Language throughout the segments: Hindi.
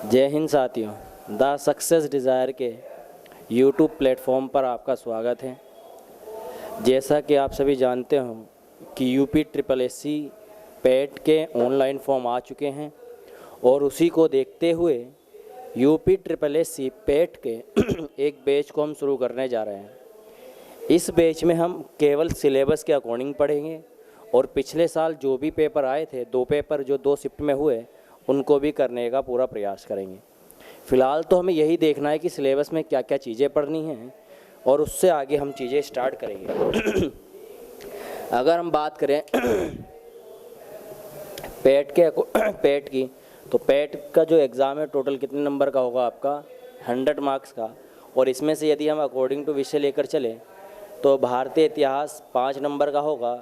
जय हिंद साथियों, द सक्सेस डिज़ायर के यूट्यूब प्लेटफॉर्म पर आपका स्वागत है। जैसा कि आप सभी जानते हो कि यूपी ट्रिपल एससी पेट के ऑनलाइन फॉर्म आ चुके हैं और उसी को देखते हुए यूपी ट्रिपल एससी पेट के एक बैच को हम शुरू करने जा रहे हैं। इस बैच में हम केवल सिलेबस के अकॉर्डिंग पढ़ेंगे और पिछले साल जो भी पेपर आए थे, 2 पेपर जो 2 शिफ्ट में हुए, उनको भी करने का पूरा प्रयास करेंगे। फ़िलहाल तो हमें यही देखना है कि सिलेबस में क्या क्या चीज़ें पढ़नी हैं और उससे आगे हम चीज़ें स्टार्ट करेंगे। अगर हम बात करें पेट की, तो पेट का जो एग्ज़ाम है टोटल कितने नंबर का होगा आपका? 100 मार्क्स का। और इसमें से यदि हम अकॉर्डिंग टू विषय लेकर चलें तो भारतीय इतिहास 5 नंबर का होगा,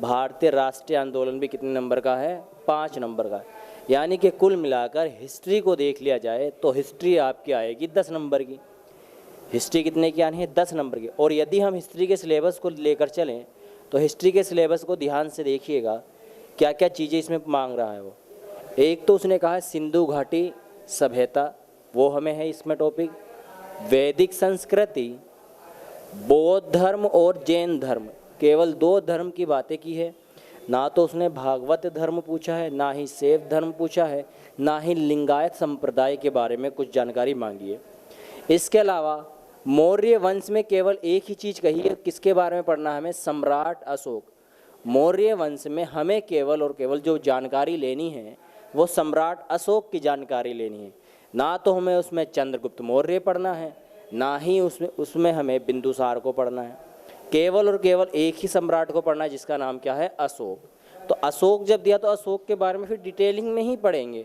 भारतीय राष्ट्रीय आंदोलन भी कितने नंबर का है? 5 नंबर का। यानी कि कुल मिलाकर हिस्ट्री को देख लिया जाए तो हिस्ट्री आपकी आएगी 10 नंबर की। हिस्ट्री कितने की आनी है? 10 नंबर की। और यदि हम हिस्ट्री के सिलेबस को लेकर चलें तो हिस्ट्री के सिलेबस को ध्यान से देखिएगा क्या क्या चीज़ें इसमें मांग रहा है। वो एक तो उसने कहा है सिंधु घाटी सभ्यता, वो हमें है इसमें टॉपिक। वैदिक संस्कृति, बौद्ध धर्म और जैन धर्म, केवल 2 धर्म की बातें की है। ना तो उसने भागवत धर्म पूछा है, ना ही शैव धर्म पूछा है, ना ही लिंगायत संप्रदाय के बारे में कुछ जानकारी मांगी है। इसके अलावा मौर्य वंश में केवल एक ही चीज़ कही है, किसके बारे में पढ़ना है हमें? सम्राट अशोक। मौर्य वंश में हमें केवल और केवल जो जानकारी लेनी है वो सम्राट अशोक की जानकारी लेनी है। ना तो हमें उसमें चंद्रगुप्त मौर्य पढ़ना है, ना ही उसमें हमें बिंदुसार को पढ़ना है। केवल और केवल एक ही सम्राट को पढ़ना है जिसका नाम क्या है? अशोक। तो अशोक जब दिया तो अशोक के बारे में फिर डिटेलिंग में ही पढ़ेंगे।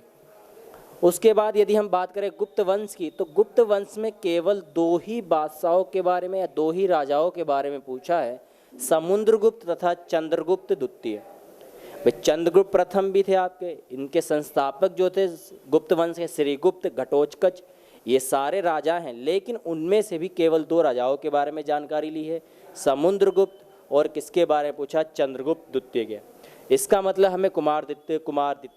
उसके बाद यदि हम बात करें गुप्त वंश की, तो गुप्त वंश में केवल 2 ही बादशाहों के बारे में या 2 ही राजाओं के बारे में पूछा है, समुद्रगुप्त तथा चंद्रगुप्त द्वितीय। भाई चंद्रगुप्त प्रथम भी थे आपके, इनके संस्थापक जो थे गुप्त वंश के श्रीगुप्त, घटोत्कच, ये सारे राजा हैं, लेकिन उनमें से भी केवल 2 राजाओं के बारे में जानकारी ली है, समुद्रगुप्त और किसके बारे में पूछा? चंद्रगुप्त द्वितीय के। इसका मतलब हमें कुमारदित्य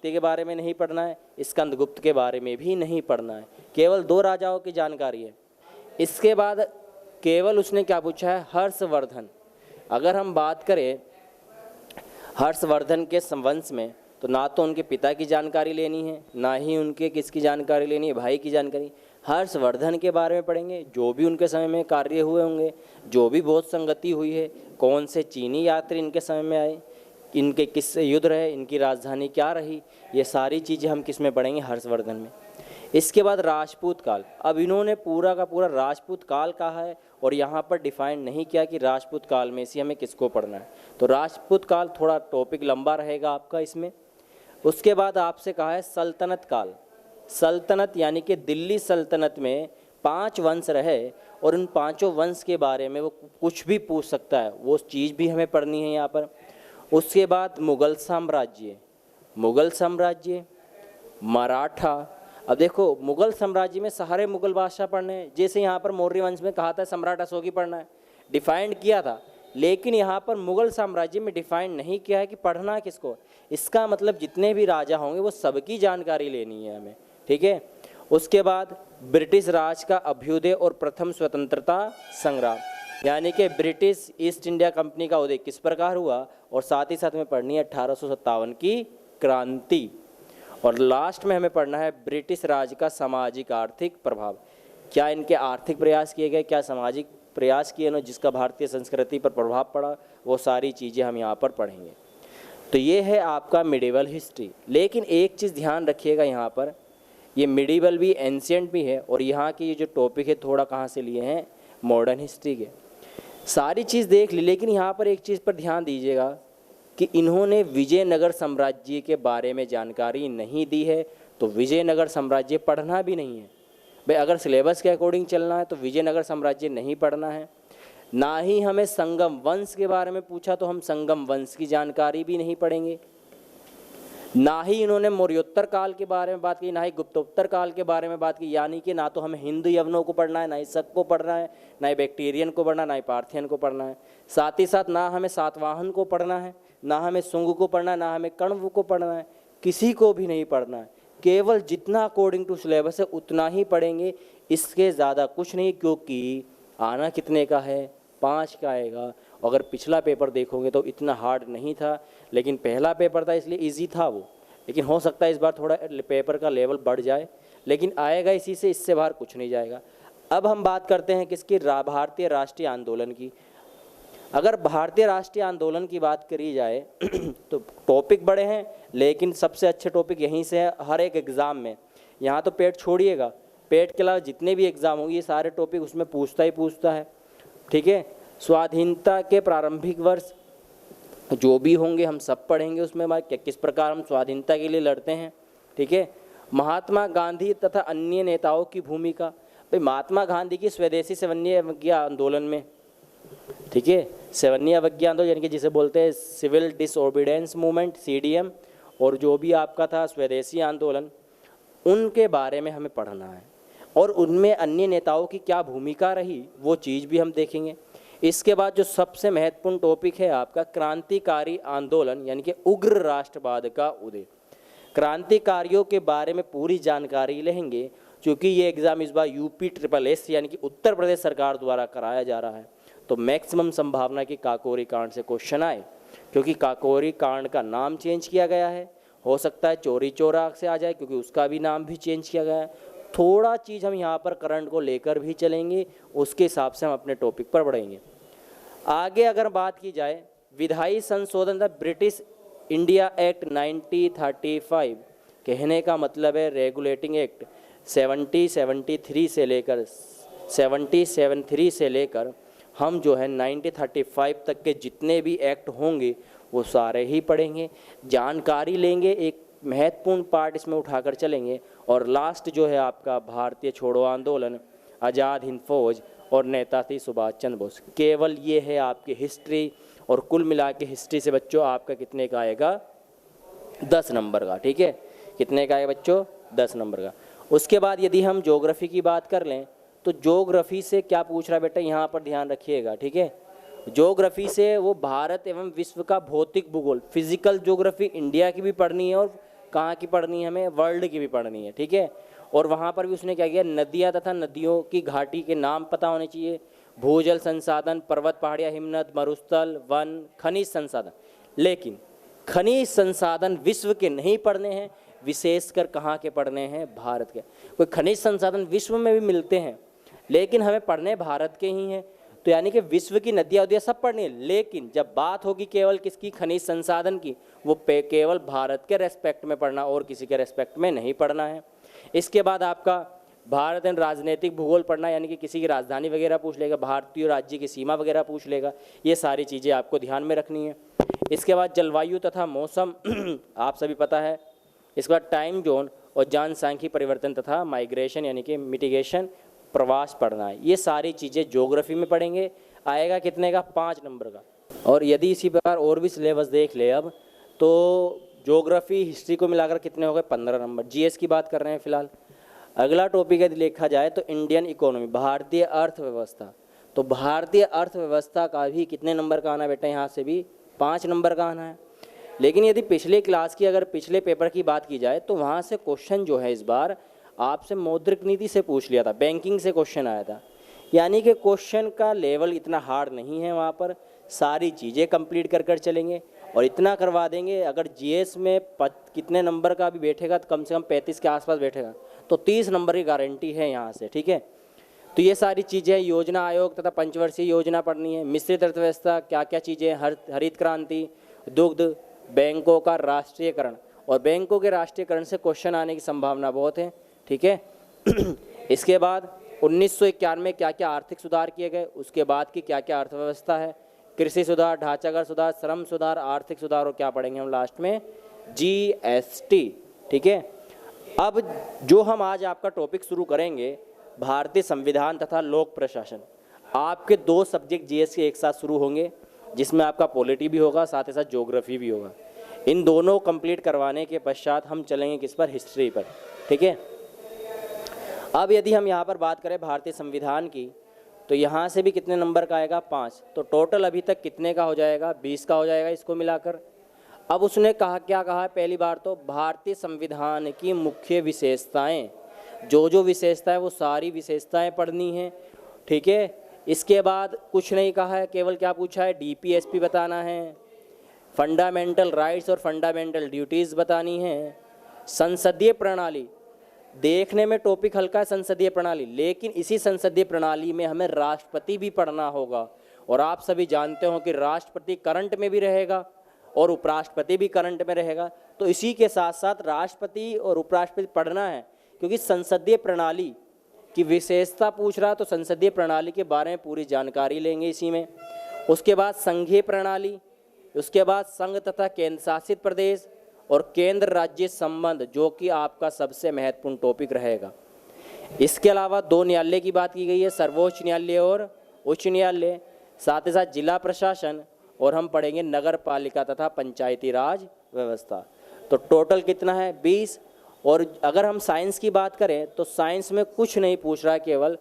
के बारे में नहीं पढ़ना है, स्कंदगुप्त के बारे में भी नहीं पढ़ना है, केवल 2 राजाओं की जानकारी है। इसके बाद केवल उसने क्या पूछा है? हर्षवर्धन। अगर हम बात करें हर्षवर्धन के वंश में, तो ना तो उनके पिता की जानकारी लेनी है, ना ही उनके किसकी जानकारी लेनी है? भाई की जानकारी। हर्षवर्धन के बारे में पढ़ेंगे, जो भी उनके समय में कार्य हुए होंगे, जो भी बहुत संगति हुई है, कौन से चीनी यात्री इनके समय में आए, इनके किससे युद्ध रहे, इनकी राजधानी क्या रही, ये सारी चीज़ें हम किस में पढ़ेंगे? हर्षवर्धन में। इसके बाद राजपूत काल। अब इन्होंने पूरा का पूरा राजपूत काल कहा है और यहाँ पर डिफाइन नहीं किया कि राजपूत काल में से हमें किसको पढ़ना है। तो राजपूत काल थोड़ा टॉपिक लंबा रहेगा आपका इसमें। उसके बाद आपसे कहा है सल्तनत काल। सल्तनत यानी कि दिल्ली सल्तनत में 5 वंश रहे और उन 5 वंश के बारे में वो कुछ भी पूछ सकता है, वो चीज़ भी हमें पढ़नी है यहाँ पर। उसके बाद मुग़ल साम्राज्य, मराठा। अब देखो मुग़ल साम्राज्य में सारे मुग़ल बादशाह पढ़ने हैं, जैसे यहाँ पर मौर्य वंश में कहा था सम्राट अशोक ही पढ़ना है, डिफाइंड किया था, लेकिन यहाँ पर मुग़ल साम्राज्य में डिफाइंड नहीं किया है कि पढ़ना किसको। इसका मतलब जितने भी राजा होंगे वो सबकी जानकारी लेनी है हमें, ठीक है। उसके बाद ब्रिटिश राज का अभ्युदय और प्रथम स्वतंत्रता संग्राम, यानी कि ब्रिटिश ईस्ट इंडिया कंपनी का उदय किस प्रकार हुआ, और साथ ही साथ में पढ़नी है 1857 की क्रांति। और लास्ट में हमें पढ़ना है ब्रिटिश राज का सामाजिक आर्थिक प्रभाव, क्या इनके आर्थिक प्रयास किए गए, क्या सामाजिक प्रयास किए ना जिसका भारतीय संस्कृति पर प्रभाव पड़ा, वो सारी चीज़ें हम यहाँ पर पढ़ेंगे। तो ये है आपका मिडिवल हिस्ट्री। लेकिन एक चीज़ ध्यान रखिएगा, यहाँ पर ये मिडिवल भी एंशिएंट भी है और यहाँ की ये जो टॉपिक है थोड़ा कहाँ से लिए हैं? मॉडर्न हिस्ट्री के। सारी चीज़ देख ली, लेकिन यहाँ पर एक चीज़ पर ध्यान दीजिएगा कि इन्होंने विजयनगर साम्राज्य के बारे में जानकारी नहीं दी है, तो विजयनगर साम्राज्य पढ़ना भी नहीं है। भाई अगर सिलेबस के अकॉर्डिंग चलना है तो विजयनगर साम्राज्य नहीं पढ़ना है। ना ही हमें संगम वंश के बारे में पूछा तो हम संगम वंश की जानकारी भी नहीं पढ़ेंगे। ना ही इन्होंने मौर्योत्तर काल के बारे में बात की, ना ही गुप्तोत्तर काल के बारे में बात की। यानी कि ना तो हमें हिंदू यवनों को पढ़ना है, ना ही शक को पढ़ना है, ना ही बैक्टीरियन को पढ़ना है, ना ही पार्थियन को पढ़ना है। साथ ही साथ ना हमें सातवाहन को पढ़ना है, ना हमें शुंग को पढ़ना है, ना हमें कण्व को पढ़ना है, किसी को भी नहीं पढ़ना है। केवल जितना अकॉर्डिंग टू सिलेबस है उतना ही पढ़ेंगे, इसके ज़्यादा कुछ नहीं, क्योंकि आना कितने का है, 5 का आएगा। अगर पिछला पेपर देखोगे तो इतना हार्ड नहीं था, लेकिन पहला पेपर था इसलिए इजी था वो, लेकिन हो सकता है इस बार थोड़ा पेपर का लेवल बढ़ जाए, लेकिन आएगा इसी से, इससे बाहर कुछ नहीं जाएगा। अब हम बात करते हैं किसकी, भारतीय राष्ट्रीय आंदोलन की। अगर भारतीय राष्ट्रीय आंदोलन की बात करी जाए तो टॉपिक बड़े हैं, लेकिन सबसे अच्छे टॉपिक यहीं से है हर एक एग्ज़ाम में। यहाँ तो पेट छोड़िएगा, पेट के अलावा जितने भी एग्ज़ाम होंगे ये सारे टॉपिक उसमें पूछता ही पूछता है, ठीक है। स्वाधीनता के प्रारंभिक वर्ष जो भी होंगे हम सब पढ़ेंगे उसमें, किस प्रकार हम स्वाधीनता के लिए लड़ते हैं, ठीक है। महात्मा गांधी तथा अन्य नेताओं की भूमिका, भाई महात्मा गांधी की स्वदेशी सेवन्य अवज्ञा आंदोलन में, ठीक है, सेवन्य अवज्ञा आंदोलन यानी कि जिसे बोलते हैं सिविल डिसओबीडियंस मूवमेंट, CDM, और जो भी आपका था स्वदेशी आंदोलन, उनके बारे में हमें पढ़ना है और उनमें अन्य नेताओं की क्या भूमिका रही वो चीज़ भी हम देखेंगे। इसके बाद जो सबसे महत्वपूर्ण टॉपिक है आपका क्रांतिकारी आंदोलन यानी कि उग्र राष्ट्रवाद का उदय। क्रांतिकारियों के बारे में पूरी जानकारी लेंगे, क्योंकि ये एग्ज़ाम इस बार UPSS यानी कि उत्तर प्रदेश सरकार द्वारा कराया जा रहा है, तो मैक्सिमम संभावना कि काकोरी कांड से क्वेश्चन आए, क्योंकि काकोरी कांड का नाम चेंज किया गया है। हो सकता है चोरी चोरा से आ जाए, क्योंकि उसका भी नाम भी चेंज किया गया है। थोड़ा चीज़ हम यहाँ पर करंट को लेकर भी चलेंगे, उसके हिसाब से हम अपने टॉपिक पर बढ़ेंगे। आगे अगर बात की जाए विधायी संशोधन द ब्रिटिश इंडिया एक्ट 1935, कहने का मतलब है रेगुलेटिंग एक्ट 7073 से लेकर हम जो है 1935 तक के जितने भी एक्ट होंगे वो सारे ही पढ़ेंगे, जानकारी लेंगे, एक महत्वपूर्ण पार्ट इसमें उठाकर चलेंगे। और लास्ट जो है आपका भारतीय छोड़ो आंदोलन, आज़ाद हिंद फौज और नेता थी सुभाष चंद्र बोस। केवल ये है आपकी हिस्ट्री, और कुल मिला के हिस्ट्री से बच्चों आपका कितने का आएगा, 10 नंबर का, ठीक है। कितने का आएगा बच्चों, 10 नंबर का। उसके बाद यदि हम ज्योग्राफी की बात कर लें तो ज्योग्राफी से क्या पूछ रहा है बेटा, यहाँ पर ध्यान रखिएगा, ठीक है। ज्योग्राफी से वो भारत एवं विश्व का भौतिक भूगोल, फिजिकल ज्योग्राफी इंडिया की भी पढ़नी है और कहाँ की पढ़नी है, हमें वर्ल्ड की भी पढ़नी है, ठीक है। और वहाँ पर भी उसने क्या किया, नदियाँ तथा नदियों की घाटी के नाम पता होने चाहिए, भूजल संसाधन, पर्वत पहाड़ियाँ, हिमनद, मरुस्थल, वन, खनिज संसाधन। लेकिन खनिज संसाधन विश्व के नहीं पढ़ने हैं, विशेषकर कहाँ के पढ़ने हैं, भारत के। कोई खनिज संसाधन विश्व में भी मिलते हैं, लेकिन हमें पढ़ने भारत के ही हैं, तो यानी कि विश्व की नदियाँ उदियाँ सब पढ़नी है। लेकिन जब बात होगी केवल किसकी, खनिज संसाधन की, वो केवल भारत के रेस्पेक्ट में पढ़ना और किसी के रेस्पेक्ट में नहीं पढ़ना है। इसके बाद आपका भारत एंड राजनीतिक भूगोल पढ़ना, यानी कि किसी की राजधानी वगैरह पूछ लेगा, भारतीय राज्य की सीमा वगैरह पूछ लेगा, ये सारी चीज़ें आपको ध्यान में रखनी है। इसके बाद जलवायु तथा मौसम आप सभी पता है। इसके बाद टाइम जोन और जनसांख्यिकी परिवर्तन तथा माइग्रेशन यानी कि मिटिगेशन, प्रवास पढ़ना है। ये सारी चीज़ें ज्योग्राफी में पढ़ेंगे, आएगा कितने का, 5 नंबर का। और यदि इसी प्रकार और भी सिलेबस देख ले अब, तो ज्योग्राफी हिस्ट्री को मिलाकर कितने हो गए, 15 नंबर। GS की बात कर रहे हैं फिलहाल। अगला टॉपिक यदि देखा जाए तो इंडियन इकोनॉमी, भारतीय अर्थव्यवस्था। तो भारतीय अर्थव्यवस्था का भी कितने नंबर का आना है बेटा, यहाँ से भी 5 नंबर का आना है। लेकिन यदि पिछले क्लास की, अगर पिछले पेपर की बात की जाए तो वहाँ से क्वेश्चन जो है इस बार आपसे मौद्रिक नीति से पूछ लिया था, बैंकिंग से क्वेश्चन आया था। यानी कि क्वेश्चन का लेवल इतना हार्ड नहीं है, वहाँ पर सारी चीज़ें कंप्लीट कर कर चलेंगे और इतना करवा देंगे। अगर GS में कितने नंबर का भी बैठेगा तो कम से कम 35 के आसपास बैठेगा, तो 30 नंबर की गारंटी है यहाँ से, ठीक है। तो ये सारी चीज़ें, योजना आयोग तथा पंचवर्षीय योजना पढ़नी है, मिश्रित अर्थव्यवस्था, क्या क्या चीज़ें, हरित क्रांति, दुग्ध, बैंकों का राष्ट्रीयकरण, और बैंकों के राष्ट्रीयकरण से क्वेश्चन आने की संभावना बहुत है, ठीक है। इसके बाद 1991 में क्या क्या आर्थिक सुधार किए गए, उसके बाद की क्या क्या अर्थव्यवस्था है, कृषि सुधार, ढांचागत सुधार, श्रम सुधार, आर्थिक सुधार, और क्या पढ़ेंगे हम लास्ट में, GST, ठीक है। अब जो हम आज आपका टॉपिक शुरू करेंगे, भारतीय संविधान तथा लोक प्रशासन। आपके 2 सब्जेक्ट GS के एक साथ शुरू होंगे, जिसमें आपका पॉलिटी भी होगा, साथ ही साथ ज्योग्राफी भी होगा। इन दोनों कंप्लीट करवाने के पश्चात हम चलेंगे किस पर, हिस्ट्री पर, ठीक है। अब यदि हम यहाँ पर बात करें भारतीय संविधान की, तो यहाँ से भी कितने नंबर का आएगा, 5। तो टोटल अभी तक कितने का हो जाएगा, 20 का हो जाएगा इसको मिलाकर। अब उसने कहा, क्या कहा है, पहली बार तो भारतीय संविधान की मुख्य विशेषताएं, जो विशेषताएं वो सारी विशेषताएं पढ़नी है, ठीक है। इसके बाद कुछ नहीं कहा है, केवल क्या पूछा है, डीपीएसपी बताना है, फंडामेंटल राइट्स और फंडामेंटल ड्यूटीज़ बतानी है, संसदीय प्रणाली, देखने में टॉपिक हल्का है संसदीय प्रणाली, लेकिन इसी संसदीय प्रणाली में हमें राष्ट्रपति भी पढ़ना होगा। और आप सभी जानते हो कि राष्ट्रपति करंट में भी रहेगा और उपराष्ट्रपति भी करंट में रहेगा, तो इसी के साथ साथ राष्ट्रपति और उपराष्ट्रपति पढ़ना है, क्योंकि संसदीय प्रणाली की विशेषता पूछ रहा, तो संसदीय प्रणाली के बारे में पूरी जानकारी लेंगे इसी में। उसके बाद संघीय प्रणाली, उसके बाद संघ तथा केंद्र शासित प्रदेश और केंद्र राज्य संबंध, जो कि आपका सबसे महत्वपूर्ण टॉपिक रहेगा। इसके अलावा 2 न्यायालय की बात की गई है, सर्वोच्च न्यायालय और उच्च न्यायालय, साथ ही साथ जिला प्रशासन, और हम पढ़ेंगे नगर पालिका तथा पंचायती राज व्यवस्था। तो टोटल कितना है, 20। और अगर हम साइंस की बात करें तो साइंस में कुछ नहीं पूछ रहा है, केवल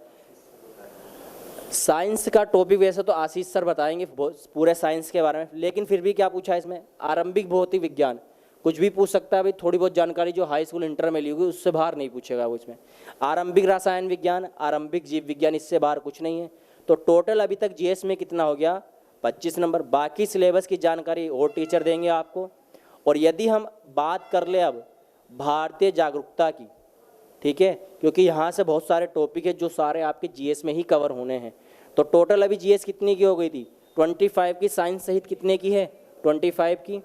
साइंस का टॉपिक वैसे तो आशीष सर बताएंगे पूरे साइंस के बारे में, लेकिन फिर भी क्या पूछा है इसमें, आरंभिक भौतिक विज्ञान, कुछ भी पूछ सकता है भाई, थोड़ी बहुत जानकारी जो हाई स्कूल इंटर में ली होगी उससे बाहर नहीं पूछेगा वो इसमें। आरंभिक रसायन विज्ञान, आरंभिक जीव विज्ञान, इससे बाहर कुछ नहीं है। तो टोटल अभी तक जीएस में कितना हो गया, 25 नंबर। बाकी सिलेबस की जानकारी और टीचर देंगे आपको। और यदि हम बात कर ले अब भारतीय जागरूकता की, ठीक है, क्योंकि यहाँ से बहुत सारे टॉपिक है जो सारे आपके जीएस में ही कवर होने हैं। तो टोटल अभी जीएस कितनी की हो गई थी, 25 की, साइंस सहित कितने की है, 25 की।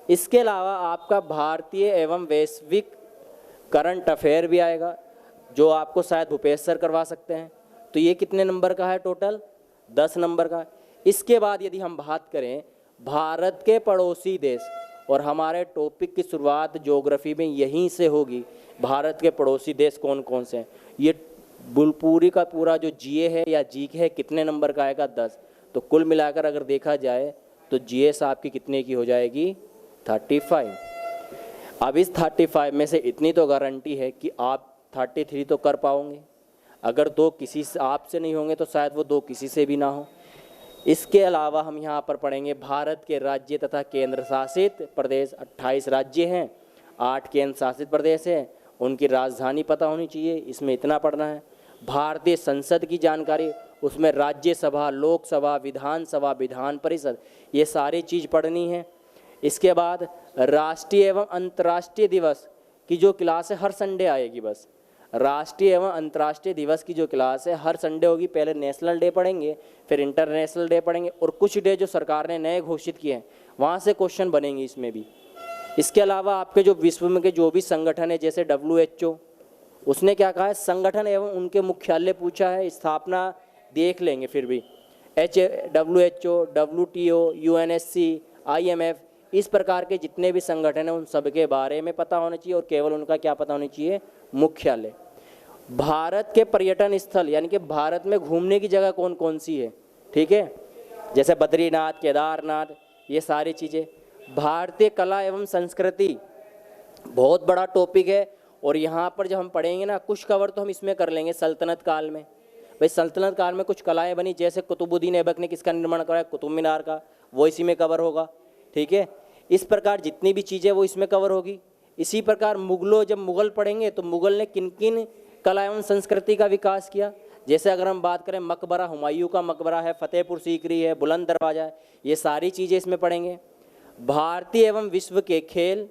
इसके अलावा आपका भारतीय एवं वैश्विक करंट अफेयर भी आएगा, जो आपको शायद भूपेश सर करवा सकते हैं। तो ये कितने नंबर का है, टोटल 10 नंबर का। इसके बाद यदि हम बात करें भारत के पड़ोसी देश, और हमारे टॉपिक की शुरुआत ज्योग्राफी में यहीं से होगी, भारत के पड़ोसी देश कौन कौन से हैं। ये पूरी का पूरा जो जीए है या जी है कितने नंबर का आएगा, 10। तो कुल मिलाकर अगर देखा जाए तो जीएस आपकी कितने की हो जाएगी, 35। अब इस 35 में से इतनी तो गारंटी है कि आप 33 तो कर पाओगे। अगर 2 किसी से आपसे नहीं होंगे तो शायद वो 2 किसी से भी ना हो। इसके अलावा हम यहाँ पर पढ़ेंगे भारत के राज्य तथा केंद्र शासित प्रदेश, 28 राज्य हैं, 8 केंद्र शासित प्रदेश हैं, उनकी राजधानी पता होनी चाहिए, इसमें इतना पढ़ना है। भारतीय संसद की जानकारी, उसमें राज्यसभा, लोकसभा, विधानसभा, विधान परिषद, ये सारी चीज़ पढ़नी है। इसके बाद राष्ट्रीय एवं अंतर्राष्ट्रीय दिवस की जो क्लास है हर संडे आएगी, बस राष्ट्रीय एवं अंतर्राष्ट्रीय दिवस की जो क्लास है हर संडे होगी। पहले नेशनल डे पढ़ेंगे, फिर इंटरनेशनल डे पढ़ेंगे, और कुछ डे जो सरकार ने नए घोषित किए हैं वहाँ से क्वेश्चन बनेंगे इसमें भी। इसके अलावा आपके जो विश्व में के जो भी संगठन है, जैसे WHO, उसने क्या कहा है, संगठन एवं उनके मुख्यालय पूछा है, स्थापना देख लेंगे फिर भी, WHO, WTO, UNSC, IMF, इस प्रकार के जितने भी संगठन हैं उन सब के बारे में पता होना चाहिए, और केवल उनका क्या पता होना चाहिए, मुख्यालय। भारत के पर्यटन स्थल, यानी कि भारत में घूमने की जगह कौन कौन सी है, ठीक है, जैसे बद्रीनाथ, केदारनाथ, ये सारी चीज़ें। भारतीय कला एवं संस्कृति बहुत बड़ा टॉपिक है, और यहाँ पर जब हम पढ़ेंगे ना, कुछ कवर तो हम इसमें कर लेंगे सल्तनत काल में। भाई सल्तनत काल में कुछ कलाएँ बनी, जैसे कुतुबुद्दीन ऐबक ने किसका निर्माण कराया, कुतुब मीनार का, वो इसी में कवर होगा, ठीक है। इस प्रकार जितनी भी चीज़ें वो इसमें कवर होगी। इसी प्रकार मुगलों, जब मुगल पढ़ेंगे तो मुगल ने किन किन कला एवं संस्कृति का विकास किया, जैसे अगर हम बात करें मकबरा, हुमायूं का मकबरा है, फतेहपुर सीकरी है, बुलंद दरवाजा है, ये सारी चीज़ें इसमें पढ़ेंगे। भारतीय एवं विश्व के खेल,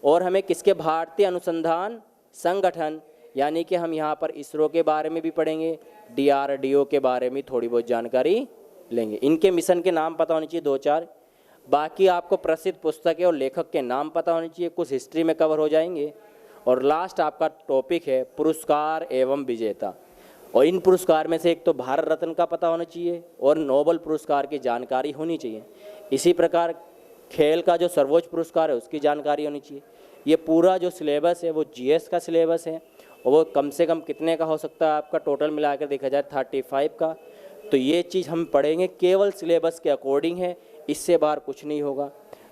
और हमें किसके, भारतीय अनुसंधान संगठन, यानी कि हम यहाँ पर इसरो के बारे में भी पढ़ेंगे, DRDO के बारे में थोड़ी बहुत जानकारी लेंगे। इनके मिशन के नाम पता होने चाहिए 2-4, बाकी आपको प्रसिद्ध पुस्तकें और लेखक के नाम पता होने चाहिए, कुछ हिस्ट्री में कवर हो जाएंगे। और लास्ट आपका टॉपिक है पुरस्कार एवं विजेता, और इन पुरस्कार में से एक तो भारत रत्न का पता होना चाहिए और नोबेल पुरस्कार की जानकारी होनी चाहिए। इसी प्रकार खेल का जो सर्वोच्च पुरस्कार है उसकी जानकारी होनी चाहिए। ये पूरा जो सिलेबस है वो GS का सिलेबस है, और वो कम से कम कितने का हो सकता है आपका, टोटल मिलाकर देखा जाए 35 का। तो ये चीज़ हम पढ़ेंगे, केवल सिलेबस के अकॉर्डिंग है, इससे बाहर कुछ नहीं होगा।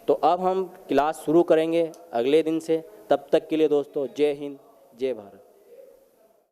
तो अब हम क्लास शुरू करेंगे अगले दिन से, तब तक के लिए दोस्तों जय हिंद, जय भारत।